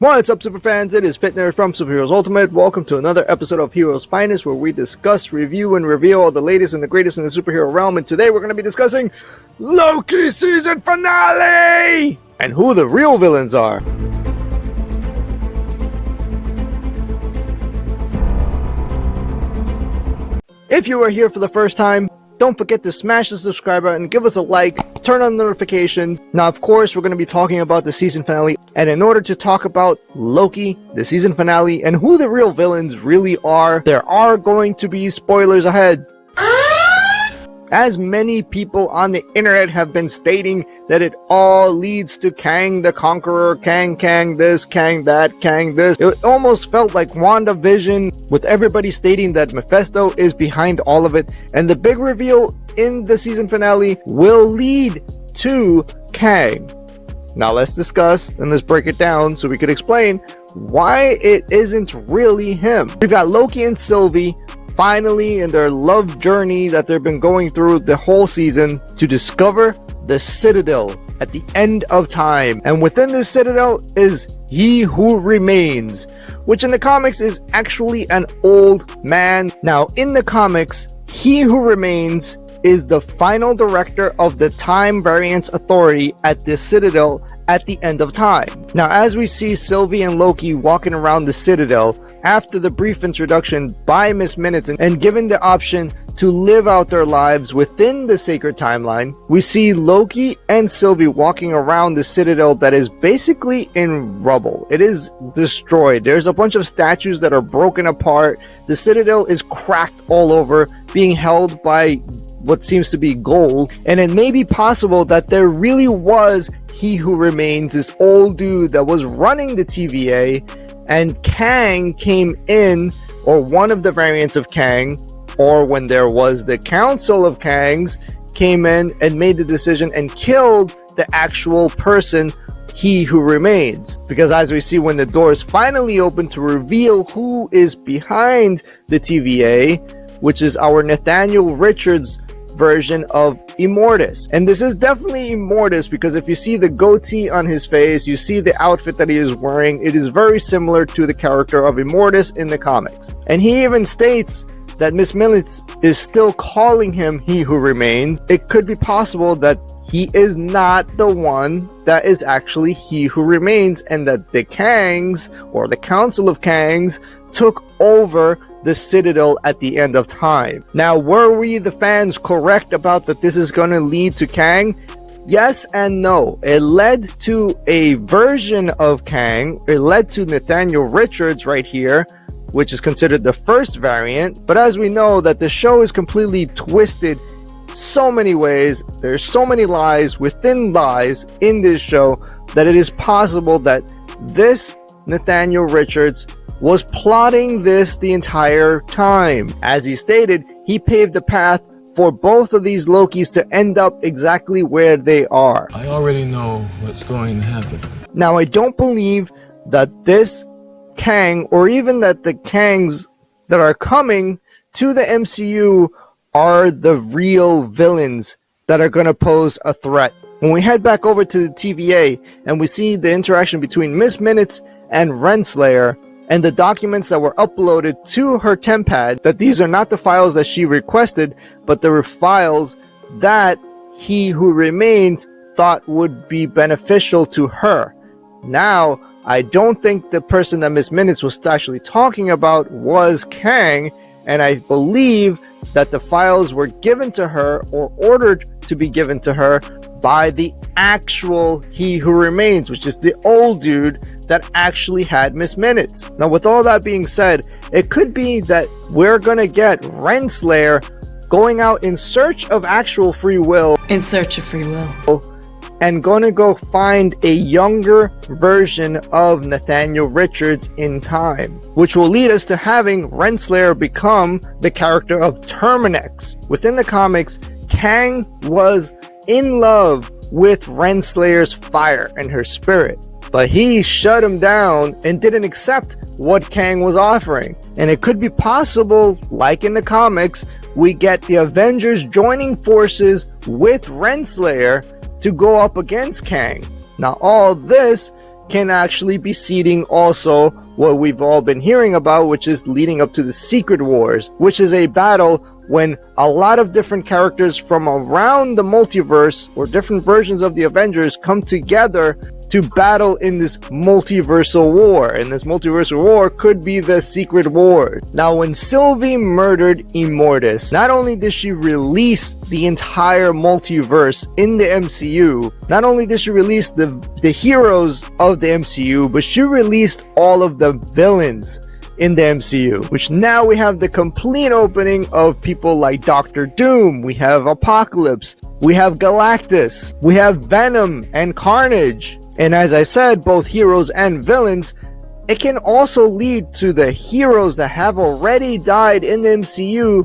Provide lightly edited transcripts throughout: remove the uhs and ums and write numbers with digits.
What's up, superfans? It is Fit Nerd from Superheroes Ultimate. Welcome to another episode of Heroes Finest, where we discuss, review, and reveal all the latest and the greatest in the superhero realm. And today we're going to be discussing Loki season finale and who the real villains are. If you are here for the first time, don't forget to smash the subscribe button, give us a like, turn on notifications. Now, of course, we're going to be talking about the season finale. And in order to talk about Loki, the season finale, and who the real villains really are, there are going to be spoilers ahead. As many people on the internet have been stating that it all leads to Kang the Conqueror, Kang this, Kang that, Kang this. It almost felt like WandaVision, with everybody stating that Mephisto is behind all of it. And the big reveal in the season finale will lead to Kang. Now let's discuss and let's break it down so we could explain why it isn't really him. We've got Loki and Sylvie finally in their love journey that they've been going through the whole season to discover the Citadel at the end of time. And within this Citadel is He Who Remains, which in the comics is actually an old man. Now in the comics, He Who Remains is the final director of the Time Variance Authority at the Citadel at the end of time. Now, as we see Sylvie and Loki walking around the Citadel after the brief introduction by Miss Minutes and given the option to live out their lives within the sacred timeline, we see Loki and Sylvie walking around the Citadel that is basically in rubble. It is destroyed. There's a bunch of statues that are broken apart. The Citadel is cracked all over, being held by what seems to be gold, and it may be possible that there really was He Who Remains, this old dude that was running the TVA, and Kang came in, or one of the variants of Kang, or when there was the Council of Kangs, came in and made the decision and killed the actual person, He Who Remains. Because as we see when the doors finally open to reveal who is behind the TVA, which is our Nathaniel Richards version of Immortus. And this is definitely Immortus because if you see the goatee on his face, you see the outfit that he is wearing, it is very similar to the character of Immortus in the comics. And he even states that Miss Minutes is still calling him He Who Remains. It could be possible that he is not the one that is actually He Who Remains, and that the Kangs, or the Council of Kangs, took over the Citadel at the end of time. Now, were we the fans correct about that this is going to lead to Kang? Yes and no. It led to a version of Kang. It led to Nathaniel Richards right here, which is considered the first variant. But as we know that the show is completely twisted so many ways, there's so many lies within lies in this show, that it is possible that this Nathaniel Richards was plotting this the entire time. As he stated, he paved the path for both of these Lokis to end up exactly where they are. I already know what's going to happen. Now, I don't believe that this Kang, or even that the Kangs that are coming to the MCU, are the real villains that are going to pose a threat. When we head back over to the TVA and we see the interaction between Miss Minutes and Renslayer, and the documents that were uploaded to her tempad, that these are not the files that she requested, but the files that He Who Remains thought would be beneficial to her. Now, I don't think the person that Miss Minutes was actually talking about was Kang, and I believe that the files were given to her, or ordered to be given to her, by the actual He Who Remains, which is the old dude that actually had Miss Minutes. Now, with all that being said, it could be that we're gonna get Renslayer going out in search of actual free will. In search of free will. And gonna go find a younger version of Nathaniel Richards in time, which will lead us to having Renslayer become the character of Terminex. Within the comics, Kang was in love with Renslayer's fire and her spirit, but he shut him down and didn't accept what Kang was offering. And it could be possible, like in the comics, we get the Avengers joining forces with Renslayer to go up against Kang. Now, all this can actually be seeding also what we've all been hearing about, which is leading up to the Secret Wars, which is a battle when a lot of different characters from around the multiverse or different versions of the Avengers come together to battle in this multiversal war. And this multiversal war could be the Secret War. Now, when Sylvie murdered Immortus, not only did she release the entire multiverse in the MCU, not only did she release the heroes of the MCU, but she released all of the villains in the MCU, which now we have the complete opening of people like Doctor Doom, we have Apocalypse, we have Galactus, we have Venom and Carnage. And as I said, both heroes and villains, it can also lead to the heroes that have already died in the MCU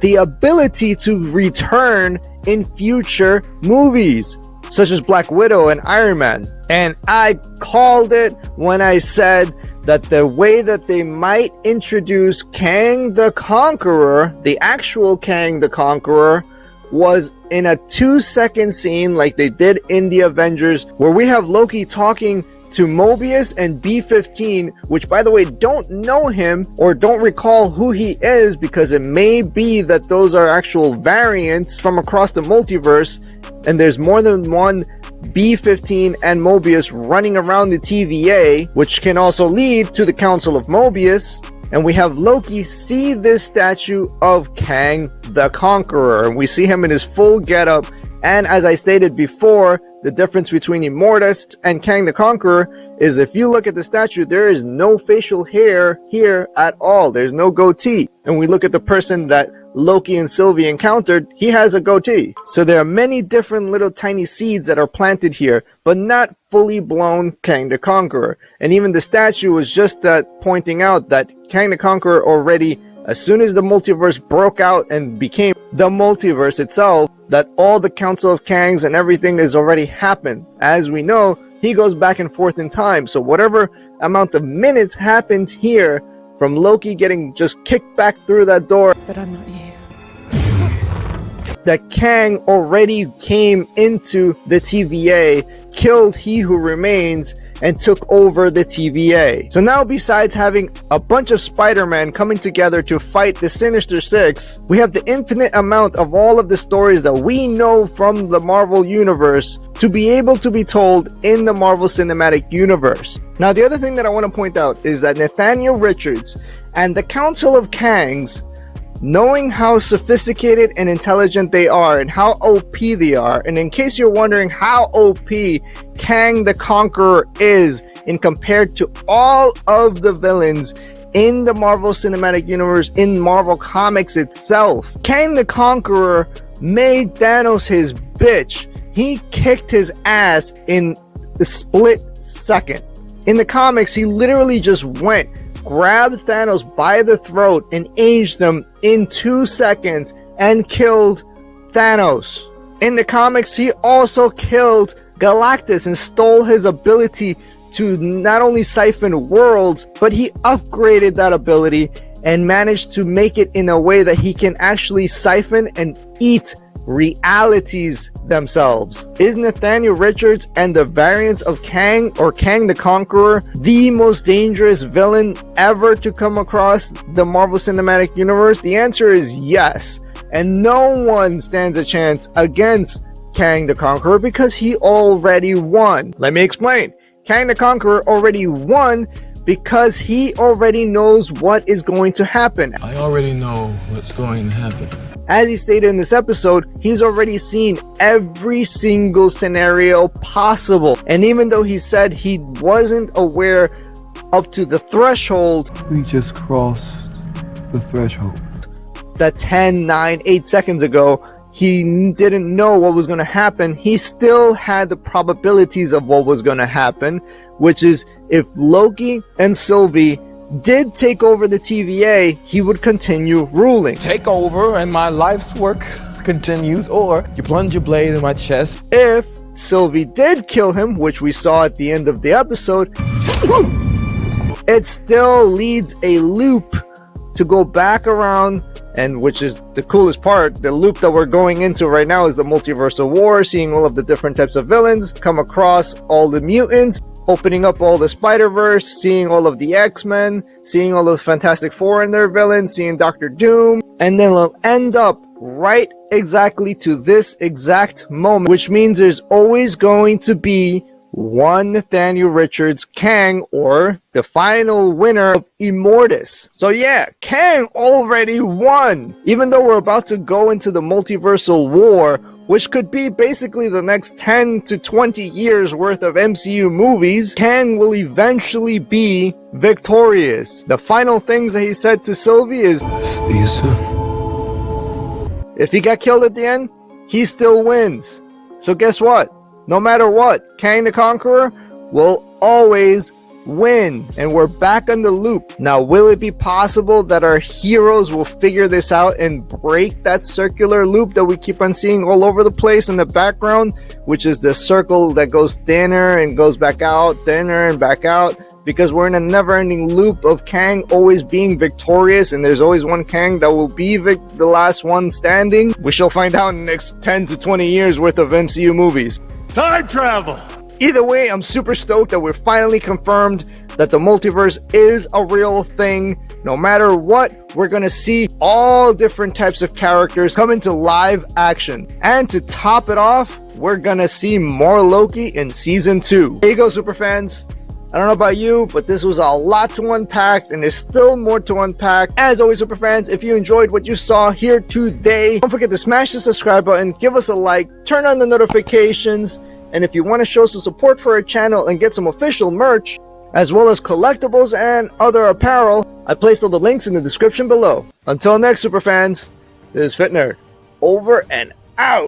the ability to return in future movies, such as Black Widow and Iron Man. And I called it when I said that the way that they might introduce Kang the Conqueror, the actual Kang the Conqueror, was in a 2-second scene like they did in the Avengers, where we have Loki talking to Mobius and B-15, which, by the way, don't know him or don't recall who he is, because it may be that those are actual variants from across the multiverse and there's more than one B-15 and Mobius running around the TVA, which can also lead to the Council of Mobius. And we have Loki see this statue of Kang the Conqueror, and we see him in his full getup. And as I stated before, the difference between Immortus and Kang the Conqueror is, if you look at the statue, there is no facial hair here at all. There's no goatee. And we look at the person that Loki and Sylvie encountered, he has a goatee. So there are many different little tiny seeds that are planted here, but not fully blown Kang the Conqueror. And even the statue was just pointing out that Kang the Conqueror already, as soon as the multiverse broke out and became the multiverse itself, that all the Council of Kangs and everything has already happened. As we know, he goes back and forth in time. So whatever amount of minutes happened here, from Loki getting just kicked back through that door, But I'm not you. that Kang already came into the TVA, killed He Who Remains, and took over the TVA. So now, besides having a bunch of Spider-Man coming together to fight the Sinister Six, we have the infinite amount of all of the stories that we know from the Marvel Universe to be able to be told in the Marvel Cinematic Universe. Now, the other thing that I want to point out is that Nathaniel Richards and the Council of Kangs, knowing how sophisticated and intelligent they are and how OP they are, and in case you're wondering how OP Kang the Conqueror is in compared to all of the villains in the Marvel Cinematic Universe, in Marvel Comics itself, Kang the Conqueror made Thanos his bitch. He kicked his ass in a split second. In the comics, he literally just went, grabbed Thanos by the throat and aged him in 2 seconds and killed Thanos. In the comics, he also killed Galactus and stole his ability to not only siphon worlds, but he upgraded that ability and managed to make it in a way that he can actually siphon and eat realities themselves. Is Nathaniel Richards and the variants of Kang, or Kang the Conqueror, the most dangerous villain ever to come across the Marvel Cinematic Universe? The answer is yes. And no one stands a chance against Kang the Conqueror because he already won. Let me explain. Kang the Conqueror already won because he already knows what is going to happen. I already know what's going to happen. As he stated in this episode, he's already seen every single scenario possible. And even though he said he wasn't aware up to the threshold, We just crossed the threshold. that 10, 9, 8 seconds ago, he didn't know what was going to happen. He still had the probabilities of what was going to happen, which is if Loki and Sylvie did take over the TVA, he would continue ruling. Take over and my life's work continues, or you plunge your blade in my chest. If Sylvie did kill him, which we saw at the end of the episode, it still leads a loop to go back around, and which is the coolest part, the loop that we're going into right now is the multiversal war, seeing all of the different types of villains come across all the mutants, opening up all the Spider-Verse, seeing all of the X-Men, seeing all of the Fantastic Four and their villains, seeing Doctor Doom, and then it'll end up right exactly to this exact moment, which means there's always going to be one Nathaniel Richards Kang, or the final winner of Immortus. So yeah, Kang already won! Even though we're about to go into the multiversal war, which could be basically the next 10 to 20 years worth of MCU movies, Kang will eventually be victorious. The final things that he said to Sylvie is, See you soon. if he got killed at the end, he still wins. So guess what? No matter what, Kang the Conqueror will always win. And we're back on the loop. Now, will it be possible that our heroes will figure this out and break that circular loop that we keep on seeing all over the place in the background, which is the circle that goes thinner and goes back out, thinner and back out? Because we're in a never-ending loop of Kang always being victorious, and there's always one Kang that will be the last one standing. We shall find out in the next 10 to 20 years worth of MCU movies. Time travel! Either way, I'm super stoked that we're finally confirmed that the multiverse is a real thing. No matter what, we're gonna see all different types of characters come into live action. And to top it off, we're gonna see more Loki in season 2. There you go, superfans. I don't know about you, but this was a lot to unpack, and there's still more to unpack. As always, superfans, if you enjoyed what you saw here today, don't forget to smash the subscribe button, give us a like, turn on the notifications, and if you want to show some support for our channel and get some official merch, as well as collectibles and other apparel, I placed all the links in the description below. Until next, superfans, this is FitNerd, over and out!